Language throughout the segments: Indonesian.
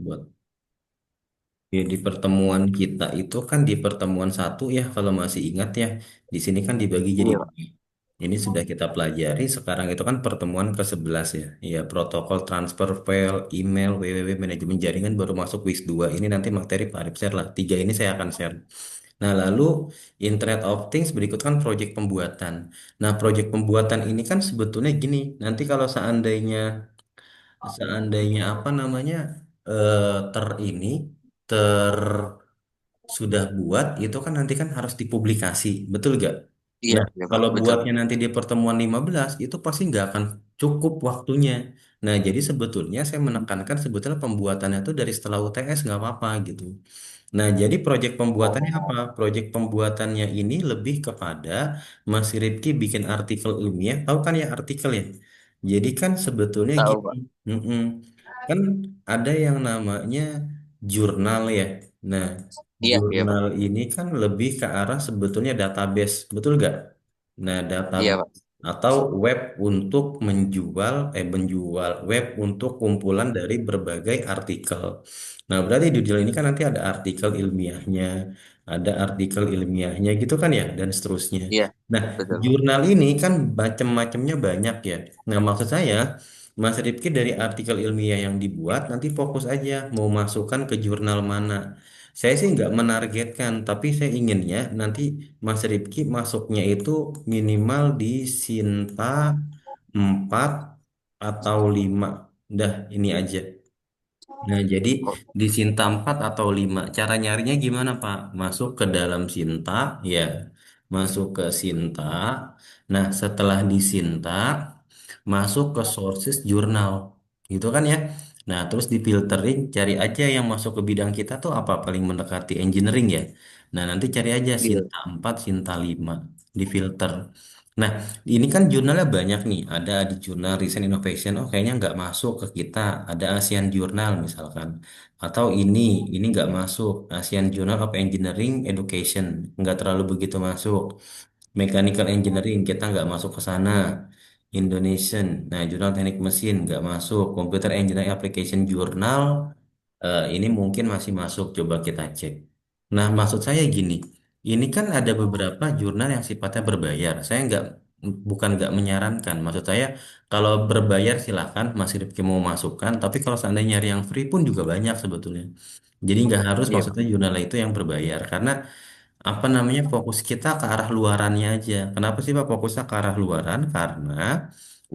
buat ya, di pertemuan kita itu kan di pertemuan satu ya kalau masih ingat ya, di sini kan dibagi jadi Iya, Pak. dua. Ini sudah kita pelajari, sekarang itu kan pertemuan ke-11 ya. Ya, protokol transfer file, email, www, manajemen jaringan baru masuk WIS 2. Ini nanti materi Pak Arif share lah. Tiga ini saya akan share. Nah, lalu Internet of Things berikut kan proyek pembuatan. Nah, proyek pembuatan ini kan sebetulnya gini, nanti kalau seandainya apa namanya ter ini ter sudah buat itu kan nanti kan harus dipublikasi, betul gak? Iya, Nah, iya, Pak. kalau Betul. buatnya nanti di pertemuan 15 itu pasti nggak akan cukup waktunya. Nah, jadi sebetulnya saya menekankan sebetulnya pembuatannya itu dari setelah UTS nggak apa-apa gitu. Nah, jadi proyek pembuatannya Oh, apa? Proyek pembuatannya ini lebih kepada Mas Rifki bikin artikel ilmiah, tahu kan ya artikel ya? Jadi kan sebetulnya tahu, gini, Pak. mm-mm. Kan ada yang namanya jurnal ya. Nah, Iya, iya, Pak. jurnal ini kan lebih ke arah sebetulnya database, betul nggak? Nah, Iya, database Pak. atau web untuk menjual web untuk kumpulan dari berbagai artikel. Nah, berarti di jurnal ini kan nanti ada artikel ilmiahnya gitu kan ya, dan seterusnya. Iya, Nah, betul, Pak. jurnal ini kan macam-macamnya banyak ya. Nah, maksud saya, Mas Rifki dari artikel ilmiah yang dibuat nanti fokus aja mau masukkan ke jurnal mana. Saya sih nggak menargetkan, tapi saya inginnya nanti Mas Rifki masuknya itu minimal di Sinta 4 atau 5. Dah, ini aja. Nah, jadi Oh, di Sinta 4 atau 5 cara nyarinya gimana, Pak? Masuk ke dalam Sinta, ya. Masuk ke Sinta. Nah, setelah di Sinta, masuk ke sources jurnal. Gitu kan ya? Nah, terus di filtering, cari aja yang masuk ke bidang kita tuh apa paling mendekati engineering ya. Nah, nanti cari aja iya. Sinta 4, Sinta 5 di filter. Nah, ini kan jurnalnya banyak nih. Ada di jurnal Recent Innovation. Oh, kayaknya nggak masuk ke kita. Ada ASEAN Journal misalkan. Atau ini nggak masuk. ASEAN Journal of Engineering Education. Nggak terlalu begitu masuk. Mechanical Engineering kita nggak masuk ke sana. Indonesian. Nah, Jurnal Teknik Mesin nggak masuk. Computer Engineering Application Journal. Ini mungkin masih masuk. Coba kita cek. Nah, maksud saya gini. Ini kan ada beberapa jurnal yang sifatnya berbayar. Saya bukan nggak menyarankan. Maksud saya kalau berbayar silahkan Mas Rifki mau masukkan. Tapi kalau seandainya nyari yang free pun juga banyak sebetulnya. Jadi nggak harus Iya, Pak. maksudnya jurnal itu yang berbayar. Karena apa namanya fokus kita ke arah luarannya aja. Kenapa sih Pak fokusnya ke arah luaran? Karena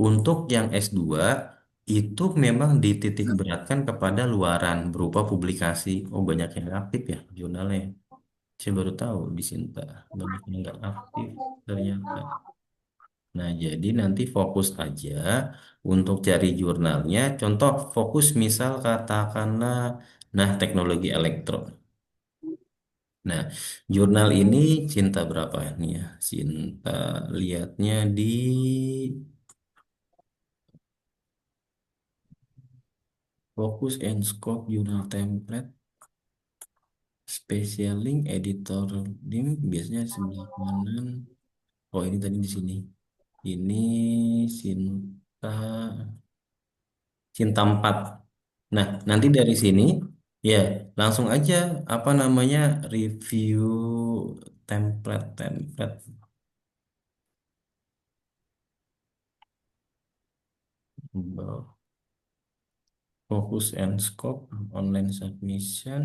untuk yang S2 itu memang dititik beratkan kepada luaran berupa publikasi. Oh, banyak yang aktif ya jurnalnya. Saya baru tahu di Sinta banyak yang nggak aktif ternyata. Nah, jadi nanti fokus aja untuk cari jurnalnya. Contoh fokus misal katakanlah, nah teknologi elektro. Nah, jurnal ini Cinta berapa nih ya? Cinta lihatnya di Focus and Scope Jurnal Template, Special Link, Editor Link, biasanya di sebelah kanan. Oh, ini tadi di sini. Ini Cinta, Cinta 4. Nah, nanti dari sini, ya langsung aja apa namanya review template. Focus and Scope, online submission,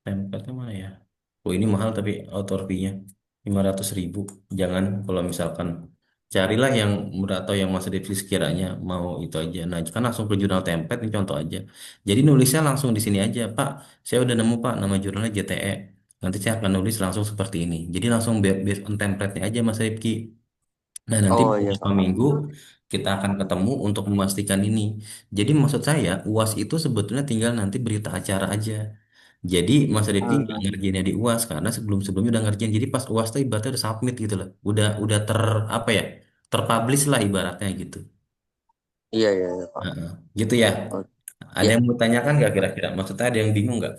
template-nya mana ya? Oh, ini mahal tapi author fee-nya 500.000. Jangan kalau misalkan carilah yang murah atau yang Mas Rifki sekiranya mau itu aja. Nah, kan langsung ke jurnal template ini contoh aja. Jadi nulisnya langsung di sini aja, Pak. Saya udah nemu Pak nama jurnalnya JTE. Nanti saya akan nulis langsung seperti ini. Jadi langsung based on template-nya aja Mas Rifki. Nah, nanti Oh, iya, beberapa Pak. minggu kita akan ketemu untuk memastikan ini. Jadi maksud saya, UAS itu sebetulnya tinggal nanti berita acara aja. Jadi Mas Rifki nggak Hmm, ngerjainnya di UAS karena sebelum-sebelumnya udah ngerjain. Jadi pas UAS tuh ibaratnya udah submit gitu loh. Udah apa ya? Terpublish lah ibaratnya gitu. iya, iya, iya, Pak. Heeh. Gitu ya. Oh, Ada ya. yang mau tanyakan nggak kira-kira? Maksudnya ada yang bingung nggak?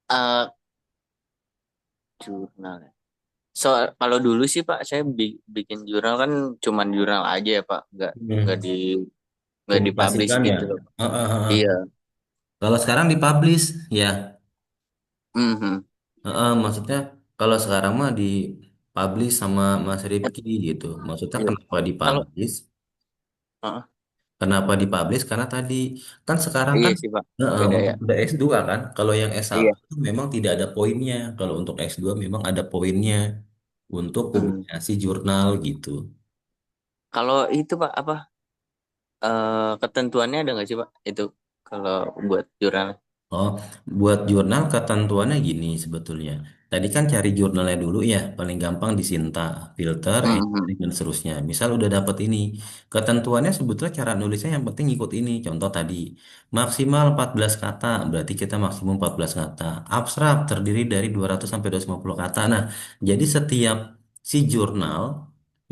Eh, jurnal ya. So, kalau dulu sih Pak, saya bikin jurnal kan cuman jurnal aja ya Pak, nggak Hmm. di nggak dipublish Publikasikan ya. gitu loh Pak. Heeh, heeh. Iya. Kalau sekarang dipublish ya. Mhm. Maksudnya kalau sekarang mah dipublish sama Mas Rifki gitu. Maksudnya Iya. kenapa Kalau dipublish? Heeh. Kenapa dipublish? Karena tadi kan sekarang Iya kan sih Pak, beda untuk ya. udah S2 kan. Kalau yang S1 Iya. itu memang tidak ada poinnya. Kalau untuk S2 memang ada poinnya untuk Hmm. publikasi jurnal gitu. Kalau itu Pak apa ketentuannya ada nggak sih Pak? Itu kalau buat jurnal. Oh, buat jurnal ketentuannya gini sebetulnya. Tadi kan cari jurnalnya dulu ya, paling gampang di Sinta, filter, Mhm. editing, dan seterusnya. Misal udah dapet ini, ketentuannya sebetulnya cara nulisnya yang penting ikut ini. Contoh tadi, maksimal 14 kata, berarti kita maksimum 14 kata. Abstrak terdiri dari 200 sampai 250 kata. Nah, jadi setiap si jurnal,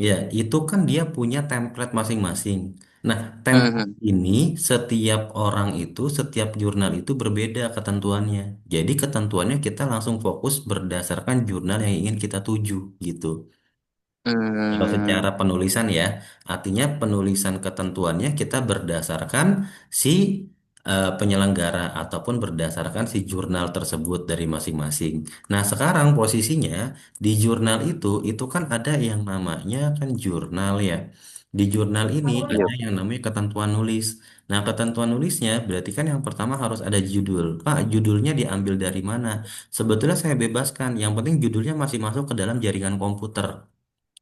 ya itu kan dia punya template masing-masing. Nah, template Mhm. ini setiap orang itu, setiap jurnal itu berbeda ketentuannya. Jadi ketentuannya kita langsung fokus berdasarkan jurnal yang ingin kita tuju gitu. Kalau secara Hmm. penulisan ya, artinya penulisan ketentuannya kita berdasarkan si penyelenggara ataupun berdasarkan si jurnal tersebut dari masing-masing. Nah, sekarang posisinya di jurnal itu kan ada yang namanya kan jurnal ya. Di jurnal ini Iya. ada yang namanya ketentuan nulis. Nah, ketentuan nulisnya berarti kan yang pertama harus ada judul. Pak, judulnya diambil dari mana? Sebetulnya saya bebaskan, yang penting judulnya masih masuk ke dalam jaringan komputer.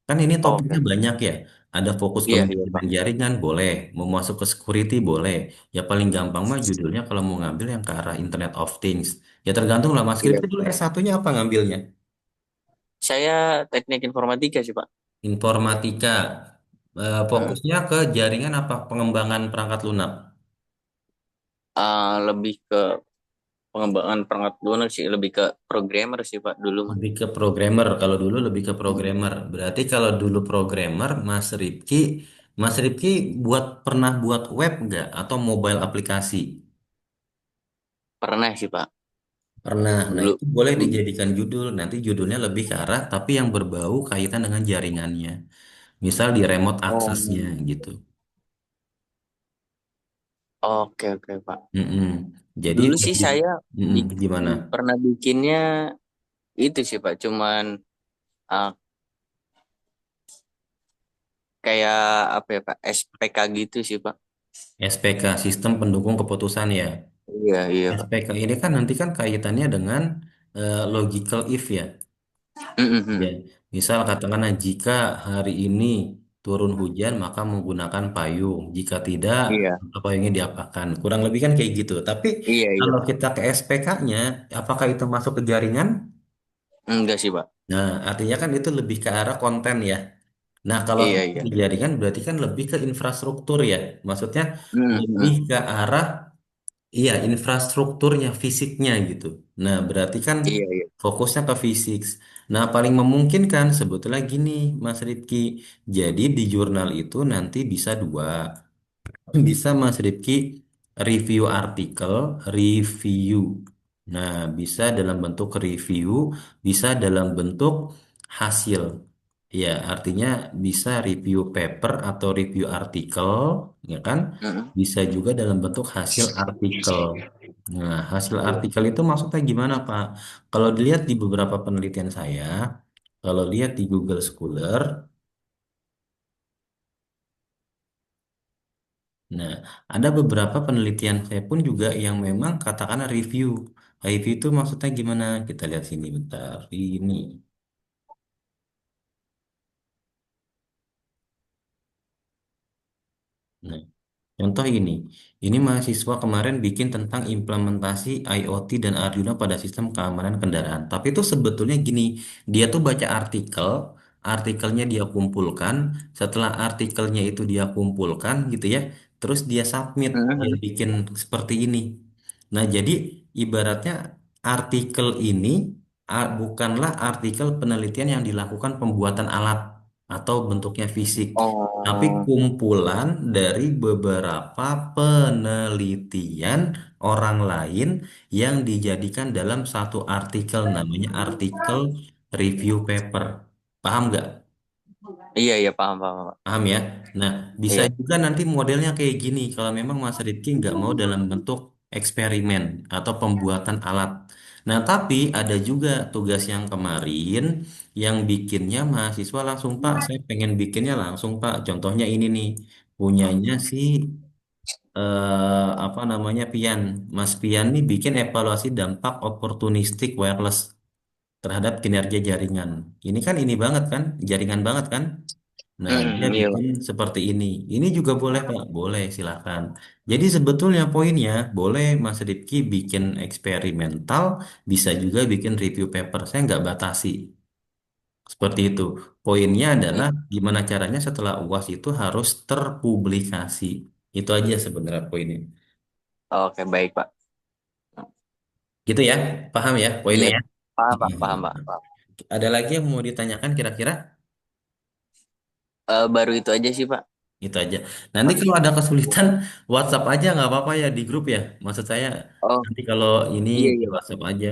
Kan ini topiknya Oke. banyak ya. Ada fokus ke Iya, iya, Pak. manajemen jaringan, boleh. Mau masuk ke security, boleh. Ya paling gampang mah judulnya kalau mau ngambil yang ke arah Internet of Things. Ya tergantung lah, Mas Iya. Skripsi dulu S1-nya apa ngambilnya? Saya teknik informatika sih, Pak. Informatika. Heeh. Fokusnya ke jaringan apa? Pengembangan perangkat lunak. Lebih ke pengembangan perangkat lunak sih, lebih ke programmer sih, Pak, dulu mah. Lebih ke programmer. Kalau dulu lebih ke programmer. Berarti kalau dulu programmer, Mas Rifki pernah buat web nggak? Atau mobile aplikasi? Pernah sih, Pak, Pernah. Nah, dulu. itu boleh Hmm. dijadikan judul. Nanti judulnya lebih ke arah, tapi yang berbau kaitan dengan jaringannya. Misal di remote Oh, aksesnya gitu. oke, oke, Pak. Mm-mm. Jadi Dulu sih lebih, saya gimana? pernah bikinnya itu sih, Pak, cuman ah, kayak apa ya, Pak, SPK gitu sih, Pak. SPK, Sistem Pendukung Keputusan ya. Iya, iya, Pak. SPK ini kan nanti kan kaitannya dengan logical if ya. Ya, Mhm. misal katakanlah jika hari ini turun hujan maka menggunakan payung. Jika tidak, Iya, maka payungnya diapakan. Kurang lebih kan kayak gitu. Tapi iya, iya, kalau Pak. kita ke SPK-nya, apakah itu masuk ke jaringan? Enggak sih, Pak. Nah, artinya kan itu lebih ke arah konten ya. Nah, kalau Iya, itu iya. di jaringan berarti kan lebih ke infrastruktur ya. Maksudnya lebih Mhm. ke arah iya, infrastrukturnya, fisiknya gitu. Nah, berarti kan Iya, iya. fokusnya ke fisik. Nah, paling memungkinkan sebetulnya gini, Mas Rifki. Jadi di jurnal itu nanti bisa dua. Bisa Mas Rifki review artikel, review. Nah, bisa dalam bentuk review, bisa dalam bentuk hasil. Ya, artinya bisa review paper atau review artikel, ya kan? Mhm. Bisa juga dalam bentuk hasil artikel. Nah, hasil artikel itu maksudnya gimana, Pak? Kalau dilihat di beberapa penelitian saya, kalau lihat di Google Scholar, nah, ada beberapa penelitian saya pun juga yang memang katakanlah review. Review itu maksudnya gimana? Kita lihat sini bentar. Ini. Nah, contoh ini mahasiswa kemarin bikin tentang implementasi IoT dan Arduino pada sistem keamanan kendaraan. Tapi itu sebetulnya gini, dia tuh baca artikel, artikelnya dia kumpulkan, setelah artikelnya itu dia kumpulkan gitu ya, terus dia submit, dia Mhm. bikin seperti ini. Nah, jadi ibaratnya artikel ini bukanlah artikel penelitian yang dilakukan pembuatan alat atau bentuknya fisik, tapi Oh, kumpulan dari beberapa penelitian orang lain yang dijadikan dalam satu artikel, namanya artikel review paper. Paham nggak? Iya iya paham paham Pak. Paham ya? Nah, bisa Iya. juga nanti modelnya kayak gini. Kalau memang Mas Rifki nggak mau dalam bentuk eksperimen atau pembuatan alat. Nah, tapi ada juga tugas yang kemarin yang bikinnya mahasiswa langsung, Pak, saya pengen bikinnya langsung, Pak. Contohnya ini nih, punyanya si apa namanya Pian. Mas Pian nih bikin evaluasi dampak opportunistic wireless terhadap kinerja jaringan. Ini kan ini banget kan, jaringan banget kan? Nah, dia Iya bikin Pak. seperti ini. Ini juga boleh, Pak. Boleh, silakan. Jadi sebetulnya poinnya, boleh Mas Rifki bikin eksperimental, bisa juga bikin review paper. Saya nggak batasi. Seperti itu. Poinnya adalah gimana caranya setelah UAS itu harus terpublikasi. Itu aja sebenarnya poinnya. Oke baik Pak. Gitu ya, paham ya poinnya Iya ya? paham Pak paham Pak. Paham. Ada lagi yang mau ditanyakan kira-kira? Baru itu aja sih Pak. Itu aja. Nanti kalau ada kesulitan, WhatsApp aja nggak apa-apa ya di grup ya. Maksud saya Oh nanti kalau ini iya di iya Pak. WhatsApp aja.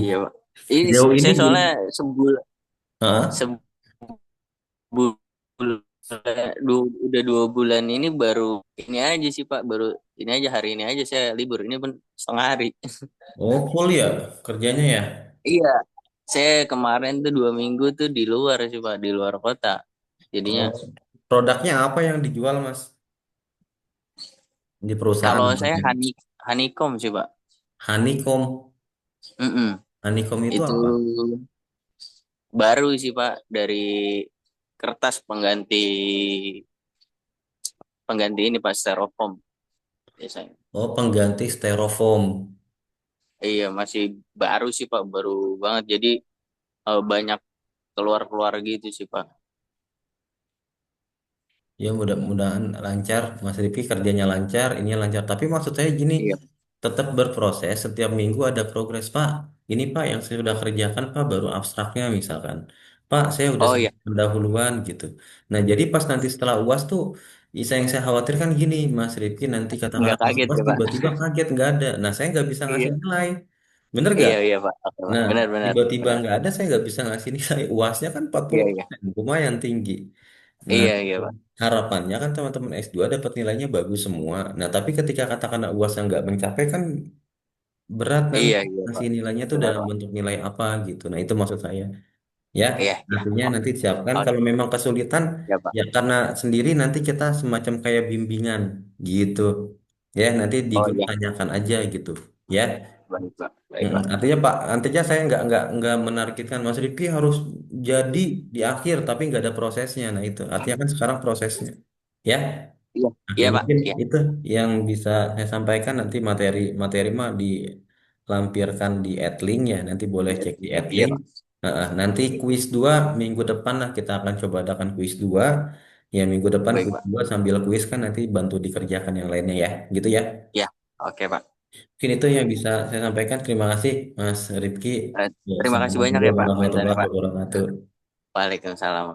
Iya Mm-mm. Pak. Ini Sejauh ini saya belum. soalnya Hah? sebulan udah 2 bulan ini baru ini aja sih Pak. Baru ini aja hari ini aja saya libur. Ini pun setengah hari. Oh, full ya kerjanya ya. Iya. Saya kemarin tuh 2 minggu tuh di luar sih Pak. Di luar kota. Jadinya Oh, produknya apa yang dijual Mas di perusahaan? kalau saya honeycomb sih Pak. Honeycomb. Mm-mm. Honeycomb itu Itu apa? baru sih Pak dari kertas pengganti pengganti ini Pak styrofoam biasanya. Oh, pengganti styrofoam. Iya masih baru sih Pak, baru banget. Jadi banyak keluar-keluar gitu sih Pak. Ya mudah-mudahan lancar, Mas Rifki kerjanya lancar, ini lancar. Tapi maksud saya gini, Iya. tetap berproses, setiap minggu ada progres, Pak. Ini Pak yang saya sudah kerjakan, Pak, baru abstraknya misalkan. Pak, saya udah Oh iya, selesai pendahuluan gitu. Nah, jadi pas nanti setelah UAS tuh, yang saya khawatirkan gini, Mas Rifki nanti katakanlah nggak pas kaget UAS ya Pak. tiba-tiba kaget nggak ada. Nah, saya nggak bisa ngasih Iya, nilai. Bener gak? iya, iya Pak. Oke Pak. Nah, Benar-benar, tiba-tiba benar. nggak ada, saya nggak bisa ngasih nilai. UASnya kan Iya, iya, 40%, lumayan tinggi. Nah, iya, iya Pak. harapannya kan teman-teman S2 dapat nilainya bagus semua. Nah, tapi ketika katakanlah UAS yang nggak mencapai kan berat nanti Iya, iya ngasih Pak. nilainya tuh Benar dalam Pak. bentuk nilai apa gitu. Nah, itu maksud saya. Ya, Iya, iya. artinya Oh, nanti siapkan oh, kalau memang kesulitan ya Pak. ya karena sendiri nanti kita semacam kayak bimbingan gitu. Ya, nanti di Oh grup iya, tanyakan aja gitu. Ya. baik Pak. Baik Mm-mm. Pak. Artinya Pak, artinya saya nggak menargetkan Mas Rifki harus jadi di akhir tapi nggak ada prosesnya. Nah itu artinya kan sekarang prosesnya, ya. Iya, Oke iya Pak. mungkin Iya, itu yang bisa saya sampaikan nanti materi mah dilampirkan di Adlink ya. Nanti boleh iya, cek di iya Adlink. Pak. Nanti kuis 2 minggu depan lah kita akan coba adakan kuis 2. Ya minggu depan Baik kuis Pak. 2 sambil kuis kan nanti bantu dikerjakan yang lainnya ya, gitu ya. Iya, oke Pak. Mungkin itu yang bisa saya sampaikan. Terima kasih, Mas Rifki. Eh, Ya, Terima kasih banyak Assalamualaikum ya Pak komentarnya warahmatullahi Pak. wabarakatuh. Waalaikumsalam.